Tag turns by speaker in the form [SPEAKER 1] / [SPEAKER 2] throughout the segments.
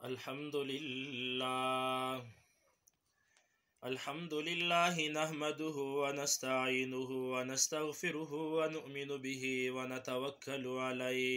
[SPEAKER 1] अल्हम्दुलिल्लाह अल्हम्दुलिल्लाहि नहमदुहु व नस्तईनुहु व नस्तगफिरुहु व नु'मिनु बिही व नतवक्कलु अलैहि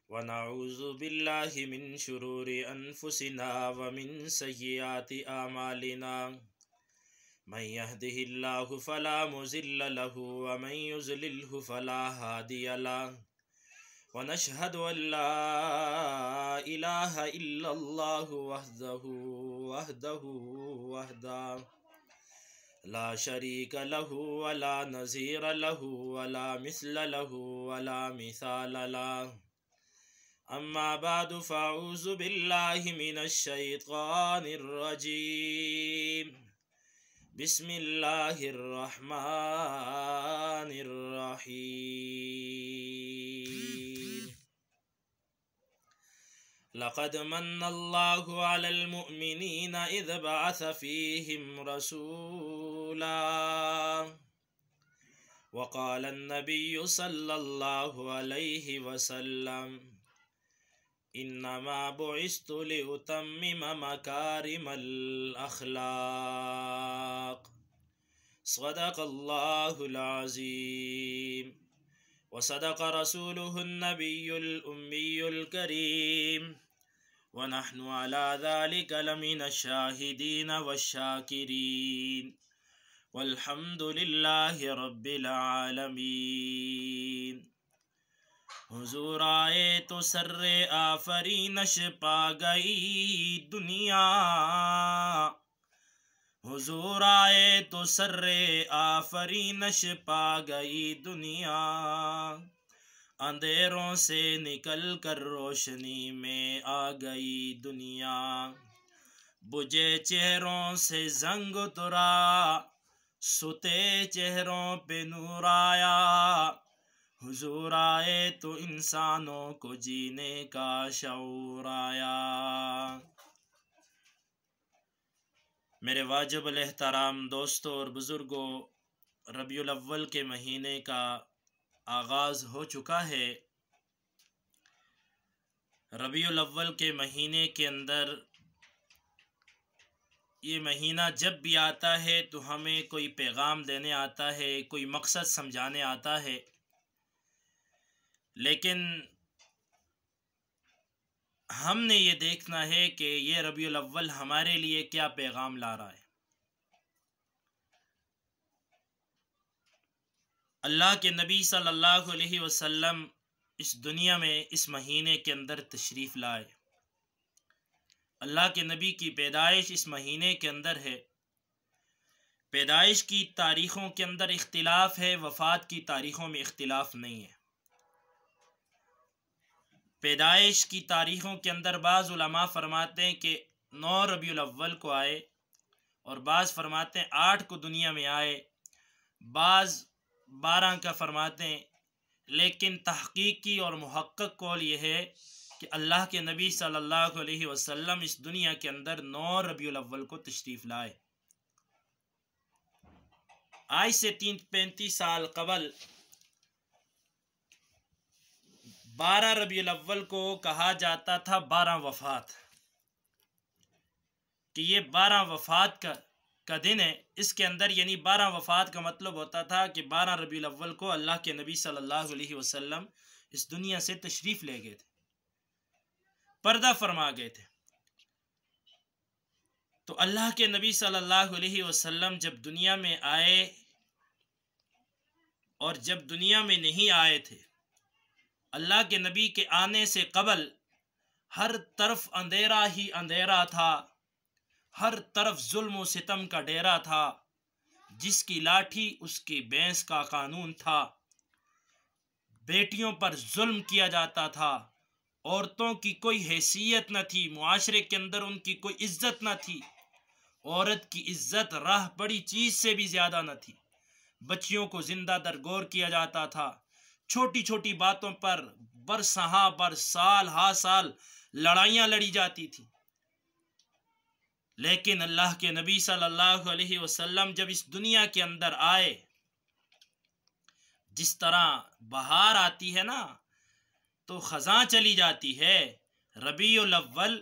[SPEAKER 1] व नऊज़ु बिल्लाहि मिन शुरूरि अनफुसिना व मिन सय्यिआति आमालिना मन यहदिहिल्लाहु फला मुज़िल्ल लहु व मन युज़लिल्हु फला हादिय लहु व नशहदु अल्ला इलाहा इल्लल्लाहु वहदहु ला शरीका लहु व ला नज़ीरा लहु व ला मिस्ला लहु व ला मिसाला लहु अम्मा बादु फ़अऊज़ु बिल्लाहि मिनश शैतानिर रजीम बिस्मिल्लाहिर रहमानिर रहीम लक़द मन्नल्लाहु अलल मुअमिनीना इज़ बअस फ़ीहिम रसूला व क़ाल अन्नबिय्यु सल्लल्लाहु अलैहि वसल्लम इन्नमा बुइस्तु लिउतम्मिम मकारिमल अख़लाक़ सदक़ल्लाहुल अज़ीम व सदक़ रसूलुहुन नबियुल उम्मियुल करीम व नहनु अला ज़ालिका लमिनश शाहिदीन वश्शाकिरीन वल्हम्दुलिल्लाहि रब्बिल आलमीन। हुज़ूर आए तो सर्रे आफरीनश पा गई दुनिया, हुज़ूर आए तो सर्रे आफरीनश पा गई दुनिया, अंधेरों से निकल कर रोशनी में आ गई दुनिया, बुझे चेहरों से ज़ंग उतरा, सुते चेहरों पे नूर आया, हुज़ूर आए तो इंसानों को जीने का शऊर आया। मेरे वाजिबुल एहतराम दोस्तों और बुज़ुर्गों, रबीउल अव्वल के महीने का आगाज़ हो चुका है। रबीउल अव्वल के महीने के अंदर ये महीना जब भी आता है तो हमें कोई पैगाम देने आता है, कोई मकसद समझाने आता है, लेकिन हमने ये देखना है कि ये रबीउल अव्वल हमारे लिए क्या पैगाम ला रहा है। अल्लाह के नबी सल्लल्लाहु अलैहि वसल्लम इस दुनिया में इस महीने के अंदर तशरीफ़ लाए। अल्लाह के नबी की पैदाइश इस महीने के अंदर है। पैदाइश की तारीख़ों के अंदर इख्तिलाफ़ है, वफ़ात की तारीख़ों में इख्तिलाफ़ नहीं है। पैदाइश की तारीख़ों के अंदर बाज़ उलमा फरमाते हैं कि 9 रबीउल अव्वल को आए और बाज़ फरमाते हैं 8 को दुनिया में आए, बाज़ 12 का फरमाते हैं, लेकिन तहक़ीक़ी और मुहक्क़क़ कौल ये है कि अल्लाह के नबी सल्लल्लाहु अलैहि वसल्लम इस दुनिया के अंदर 9 रबीउल अव्वल को तशरीफ़ लाए। आज से 35 साल कबल 12 रबीउल अव्वल को कहा जाता था 12 वफ़ात, कि ये 12 वफ़ात का दिन है। इसके अंदर यानी 12 वफ़ात का मतलब होता था कि 12 रबीउल अव्वल को अल्लाह के नबी सल्लल्लाहु अलैहि वसल्लम इस दुनिया से तशरीफ़ ले गए थे, पर्दा फरमा गए थे। तो अल्लाह के नबी सल्लल्लाहु अलैहि वसल्लम जब दुनिया में आए और जब दुनिया में नहीं आए थे, अल्लाह के नबी के आने से कबल हर तरफ अंधेरा ही अंधेरा था, हर तरफ जुल्म व सितम का डेरा था, जिसकी लाठी उसकी भैंस का कानून था। बेटियों पर जुल्म किया जाता था, औरतों की कोई हैसियत न थी, मुआशरे के अंदर उनकी कोई इज्जत न थी। औरत की इज्जत राह बड़ी चीज़ से भी ज़्यादा न थी। बच्चियों को जिंदा दरगोर किया जाता था। छोटी छोटी बातों पर बरसहा बरसाल हा साल लड़ाइयाँ लड़ी जाती थी। लेकिन अल्लाह के नबी सल्लल्लाहु अलैहि वसल्लम जब इस दुनिया के अंदर आए, जिस तरह बहार आती है ना तो खज़ां चली जाती है, रबीउल अव्वल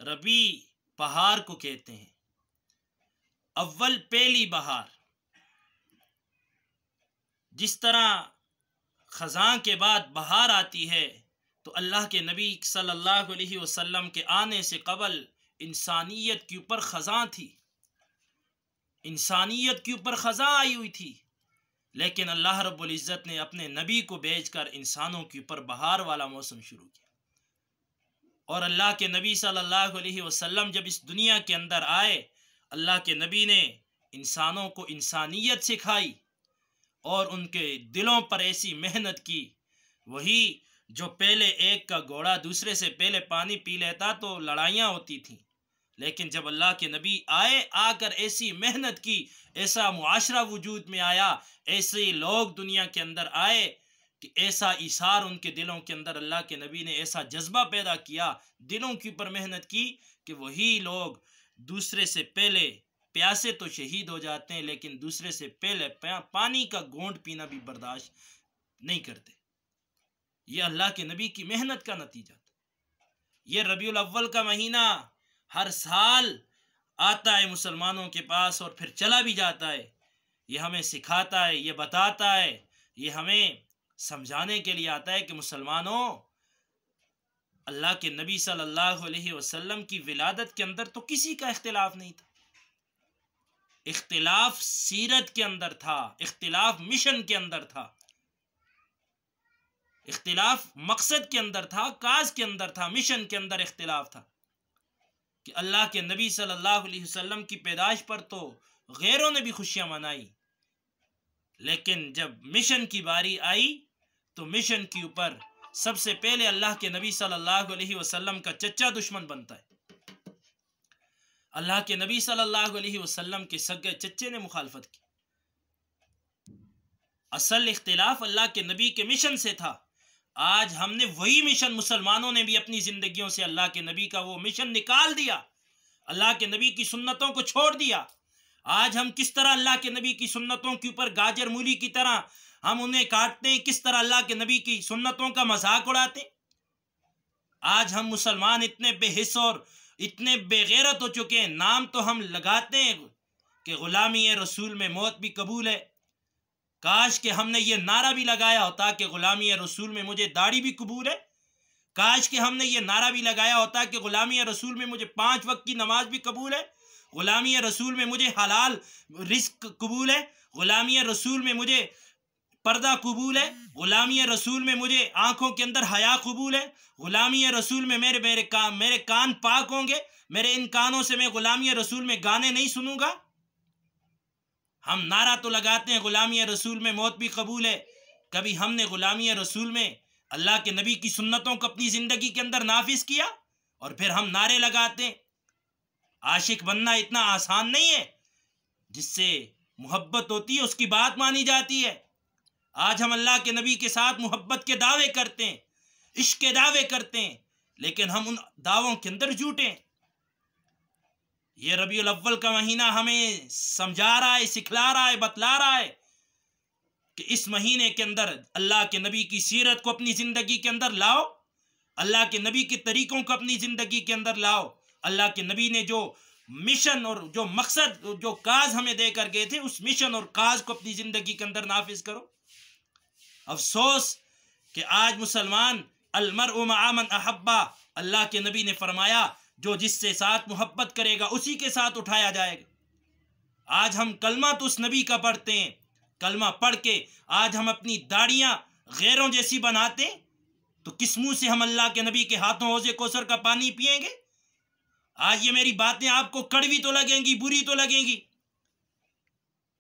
[SPEAKER 1] रबी बहार को कहते हैं। अव्वल पहली बहार, जिस तरह खज़ां के बाद बहार आती है, तो अल्लाह के नबी सल्लल्लाहु अलैहि वसल्लम के आने से कबल इंसानियत के ऊपर खज़ां थी, इंसानियत के ऊपर खज़ां आई हुई थी। लेकिन अल्लाह रब्बुल इज़्ज़त ने अपने नबी को भेजकर इंसानों के ऊपर बहार वाला मौसम शुरू किया। और अल्लाह के नबी सल्लल्लाहु अलैहि वसल्लम जब इस दुनिया के अंदर आए, अल्लाह के नबी ने इंसानों को इंसानियत सिखाई और उनके दिलों पर ऐसी मेहनत की। वही जो पहले एक का घोड़ा दूसरे से पहले पानी पी लेता तो लड़ाइयाँ होती थीं, लेकिन जब अल्लाह के नबी आए, आकर ऐसी मेहनत की, ऐसा मुआशरा वजूद में आया, ऐसे लोग दुनिया के अंदर आए कि ऐसा इशार उनके दिलों के अंदर, अल्लाह के नबी ने ऐसा जज्बा पैदा किया, दिलों के ऊपर मेहनत की कि वही लोग दूसरे से पहले प्यासे तो शहीद हो जाते हैं, लेकिन दूसरे से पहले पानी का घूंट पीना भी बर्दाश्त नहीं करते। ये अल्लाह के नबी की मेहनत का नतीजा था। ये रबीउल अव्वल का महीना हर साल आता है मुसलमानों के पास और फिर चला भी जाता है। ये हमें सिखाता है, ये बताता है, ये हमें समझाने के लिए आता है कि मुसलमानों, अल्लाह के नबी सल्लल्लाहु अलैहि वसल्लम की विलादत के अंदर तो किसी का इख्तिलाफ नहीं था। इख्तिलाफ सीरत के अंदर था, इख्तिलाफ मिशन के अंदर था, इख्तिलाफ मकसद के अंदर था, काज के अंदर था, मिशन के अंदर इख्तिलाफ था कि अल्लाह के नबी सल्लल्लाहु अलैहि वसल्लम की पैदाइश पर तो गैरों ने भी खुशियां मनाई, लेकिन जब मिशन की बारी आई तो मिशन के ऊपर सबसे पहले अल्लाह के नबी सल्लल्लाहु अलैहि वसल्लम का चच्चा दुश्मन बनता है। अल्लाह के नबी सल्लल्लाहु अलैहि वसल्लम के सगे चच्चे ने मुखालफत की। असल इख्तिलाफ अल्लाह के नबी के मिशन से था। आज हमने वही मिशन, मुसलमानों ने भी अपनी जिंदगियों से अल्लाह के नबी का वो मिशन निकाल दिया, अल्लाह के नबी की सुन्नतों को छोड़ दिया। आज हम किस तरह अल्लाह के नबी की सुन्नतों के ऊपर गाजर मूली की तरह हम उन्हें काटते हैं, किस तरह अल्लाह के नबी की सुन्नतों का मजाक उड़ाते। आज हम मुसलमान इतने बेहिस और इतने बेगैरत हो चुके हैं, नाम तो हम लगाते हैं कि गुलामी रसूल में मौत भी कबूल है। काश कि हमने ये नारा भी लगाया होता कि गुलामी रसूल में मुझे दाढ़ी भी कबूल है। काश कि हमने ये नारा भी लगाया होता कि गुलामी रसूल में मुझे 5 वक्त की नमाज भी कबूल है। गुलामी रसूल में मुझे हलाल रिस्क कबूल है। गुलामी रसूल में मुझे पर्दा कबूल है। गुलामी रसूल में मुझे आंखों के अंदर हया कबूल है। गुलामी रसूल में मेरे कान पाक होंगे, मेरे इन कानों से मैं गुलामी रसूल में गाने नहीं सुनूंगा। हम नारा तो लगाते हैं गुलामी रसूल में मौत भी कबूल है, कभी हमने गुलामी रसूल में अल्लाह के नबी की सुन्नतों को अपनी जिंदगी के अंदर नाफिज किया? और फिर हम नारे लगाते हैं। आशिक बनना इतना आसान नहीं है। जिससे मोहब्बत होती है उसकी बात मानी जाती है। आज हम अल्लाह के नबी के साथ मोहब्बत के दावे करते हैं, इश्क के दावे करते हैं, लेकिन हम उन दावों के अंदर झूठे हैं। ये रबीउल अव्वल का महीना हमें समझा रहा है, सिखला रहा है, बतला रहा है कि इस महीने के अंदर अल्लाह के नबी की सीरत को अपनी ज़िंदगी के अंदर लाओ, अल्लाह के नबी के तरीक़ों को अपनी ज़िंदगी के अंदर लाओ। अल्लाह के नबी ने जो मिशन और जो मकसद, जो काज हमें देकर गए थे, उस मिशन और काज को अपनी ज़िंदगी के अंदर नाफिज करो। अफसोस कि आज मुसलमान अलमरउ मअ मन अहब्बा, अल्लाह के नबी ने फरमाया जो जिससे साथ मोहब्बत करेगा उसी के साथ उठाया जाएगा। आज हम कलमा तो उस नबी का पढ़ते हैं, कलमा पढ़ के आज हम अपनी दाढ़ियाँ गैरों जैसी बनाते, तो किस मुँह से हम अल्लाह के नबी के हाथों हौज़े कौसर का पानी पिएंगे? आज ये मेरी बातें आपको कड़वी तो लगेंगी, बुरी तो लगेंगी,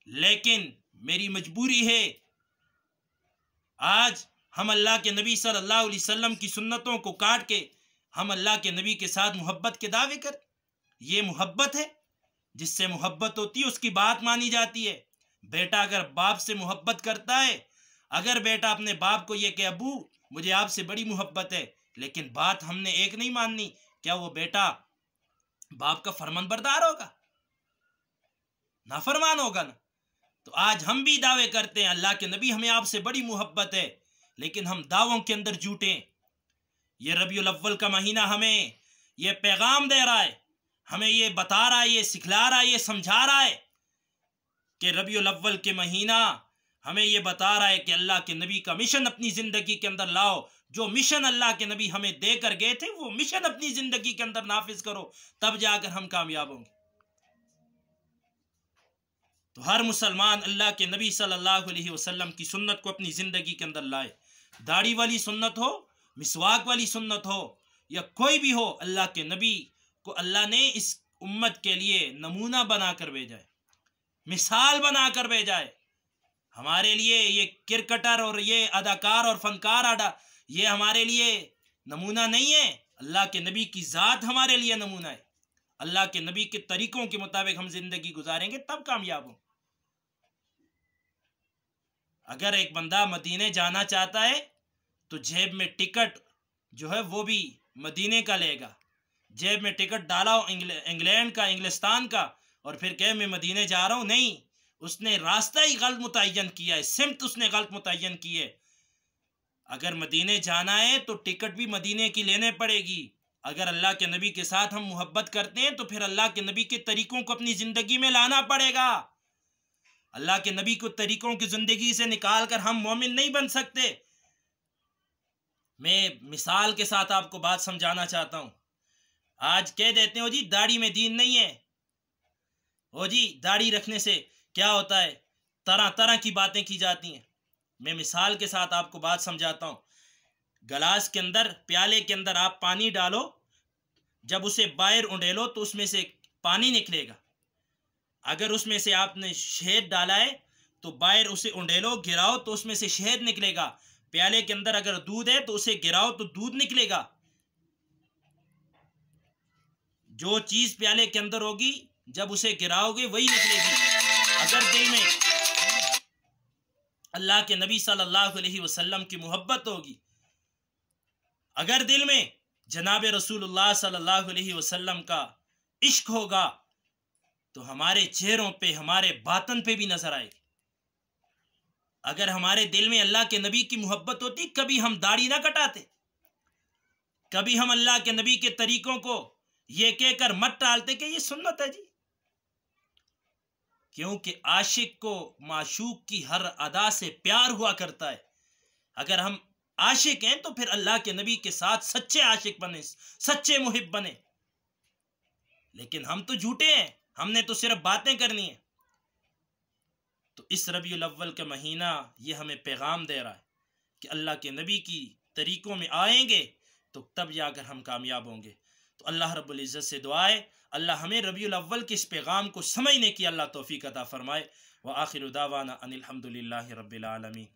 [SPEAKER 1] लेकिन मेरी मजबूरी है। आज हम अल्लाह के नबी सल्लल्लाहु अलैहि वसल्लम की सुन्नतों को काट के हम अल्लाह के नबी के साथ मोहब्बत के दावे कर। ये मोहब्बत है, जिससे मोहब्बत होती है उसकी बात मानी जाती है। बेटा अगर बाप से मोहब्बत करता है, अगर बेटा अपने बाप को ये कहे अब्बू मुझे आपसे बड़ी मोहब्बत है, लेकिन बात हमने एक नहीं माननी, क्या वो बेटा बाप का फरमानबरदार होगा? नाफरमान होगा ना। तो आज हम भी दावे करते हैं अल्लाह के नबी हमें आपसे बड़ी मोहब्बत है, लेकिन हम दावों के अंदर झूठे। ये रबीउल अव्वल का महीना हमें ये पैगाम दे रहा है, हमें ये बता रहा है, ये सिखला रहा है, ये समझा रहा है कि रबीउल अव्वल के महीना हमें ये बता रहा है कि अल्लाह के नबी का मिशन अपनी ज़िंदगी के अंदर लाओ। जो मिशन अल्लाह के नबी हमें दे कर गए थे वो मिशन अपनी ज़िंदगी के अंदर नाफिज करो, तब जाकर हम कामयाब होंगे। तो हर मुसलमान अल्लाह के नबी सल्लल्लाहु अलैहि वसल्लम की सुन्नत को अपनी ज़िंदगी के अंदर लाए। दाढ़ी वाली सुन्नत हो, मिसवाक वाली सुन्नत हो या कोई भी हो, अल्लाह के नबी को अल्लाह ने इस उम्मत के लिए नमूना बना कर भेजा है, मिसाल बना कर भेजा है। हमारे लिए ये क्रिकेटर और ये अदाकार और फनकार ये हमारे लिए नमूना नहीं है। अल्लाह के नबी की ज़ात हमारे लिए नमूना है। अल्लाह के नबी के तरीक़ों के मुताबिक हम ज़िंदगी गुजारेंगे तब कामयाब हों। अगर एक बंदा मदीने जाना चाहता है तो जेब में टिकट जो है वो भी मदीने का लेगा। जेब में टिकट डाला हो इंग्लैंड का, इंग्लिस्तान का, और फिर कहे मैं मदीने जा रहा हूँ, नहीं, उसने रास्ता ही गलत मुतय्यन किया है, सिमत उसने गलत मुतय्यन की है। अगर मदीने जाना है तो टिकट भी मदीने की लेने पड़ेगी। अगर अल्लाह के नबी के साथ हम मोहब्बत करते हैं तो फिर अल्लाह के नबी के तरीक़ों को अपनी ज़िंदगी में लाना पड़ेगा। अल्लाह के नबी को तरीक़ों की ज़िंदगी से निकाल कर हम मोमिन नहीं बन सकते। मैं मिसाल के साथ आपको बात समझाना चाहता हूँ। आज कह देते हो जी दाढ़ी में दीन नहीं है, ओ जी दाढ़ी रखने से क्या होता है, तरह तरह की बातें की जाती हैं। मैं मिसाल के साथ आपको बात समझाता हूँ। गिलास के अंदर, प्याले के अंदर आप पानी डालो, जब उसे बाहर उंडेलो तो उसमें से पानी निकलेगा। अगर उसमें से आपने शहद डाला है तो बाहर उसे उंडेलो, गिराओ तो उसमें से शहद निकलेगा। प्याले के अंदर अगर दूध है तो उसे गिराओ तो दूध निकलेगा। जो चीज़ प्याले के अंदर होगी जब उसे गिराओगे वही निकलेगी। अगर दिल में अल्लाह के नबी सल्लल्लाहु अलैहि वसल्लम की मोहब्बत होगी, अगर दिल में जनाब रसूलुल्लाह सल्लल्लाहु अलैहि वसल्लम का इश्क होगा तो हमारे चेहरों पे, हमारे बातन पे भी नजर आएगी। अगर हमारे दिल में अल्लाह के नबी की मोहब्बत होती, कभी हम दाढ़ी ना कटाते, कभी हम अल्लाह के नबी के तरीकों को ये कहकर मत टालते कि ये सुन्नत है जी। क्योंकि आशिक को माशूक की हर अदा से प्यार हुआ करता है। अगर हम आशिक हैं तो फिर अल्लाह के नबी के साथ सच्चे आशिक बने, सच्चे मुहिब बने। लेकिन हम तो झूठे हैं, हमने तो सिर्फ बातें करनी है। तो इस रबीउल अव्वल का महीना ये हमें पैगाम दे रहा है कि अल्लाह के नबी की तरीक़ों में आएंगे तो तब जाकर हम कामयाब होंगे। तो अल्लाह रब्बुल इज़्ज़त से दुआ है अल्लाह हमें रबीउल अव्वल के इस पैगाम को समझने की अल्लाह तौफीक अता फरमाए। व आखिरु दावाना अनिल हम्दुलिल्लाहि रब्बिल आलमीन।